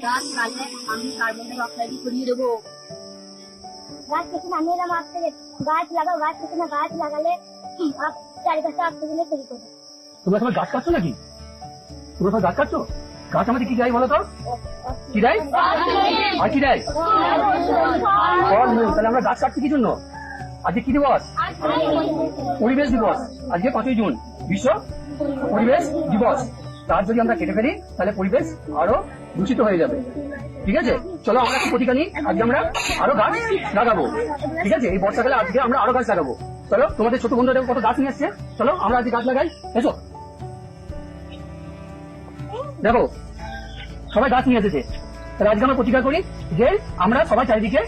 গাছ লাগালে আমি কার্বন ডাই অক্সাইড ছড়িয়ে দেবো। গাছ কেটে না মেয়েরা মারতে গাছ লাগাও, গাছ কেটে না গাছ লাগালে চারিপাশে অক্সিজেনের তৈরি করবে। তোমরা সবাই গাছ কাটছো নাকি? তোমরা সবাই গাছ কাটছো? গাছ আমাদের কি দেয় বলো তো? কি দেয়? আর কি দেয়? ফলমূল। তাহলে আমরা গাছ কাটছি কি জন্য? আজকে কি দিবস? পরিবেশ দিবস। আজকে 5ই জুন বিশ্ব পরিবেশ দিবস। গাছ যদি আমরা কেটে ফেলি তাহলে পরিবেশ আরো দূষিত হয়ে যাবে। ঠিক আছে, চলো আমরা কি প্রতিজ্ঞা নিই, আজকে আমরা আরো গাছ লাগাবো। ঠিক আছে, এই বর্ষাকালে আজকে আমরা আরো গাছ লাগাবো। চলো, তোমাদের ছোট বন্ধুরা কত গাছ নিয়ে আসছে, চলো আমরা আজকে গাছ লাগাই। এসো, দেখো সবাই গাছ নিয়ে এসেছে। তাহলে আজকে আমরা প্রতিজ্ঞা করি যে আমরা সবাই চারিদিকে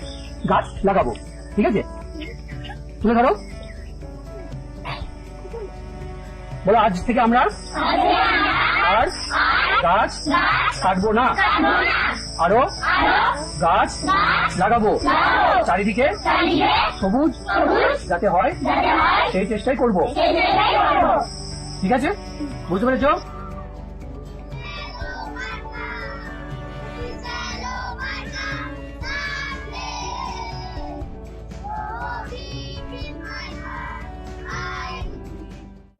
গাছ লাগাবো। ঠিক আছে, তুলে ধরো, বলো আজ থেকে আমরা আর গাছ কাটবো না, আরো গাছ লাগাবো। চারিদিকে সবুজ যাতে হয় সেই চেষ্টাই করবো। ঠিক আছে, বুঝতে পেরেছো?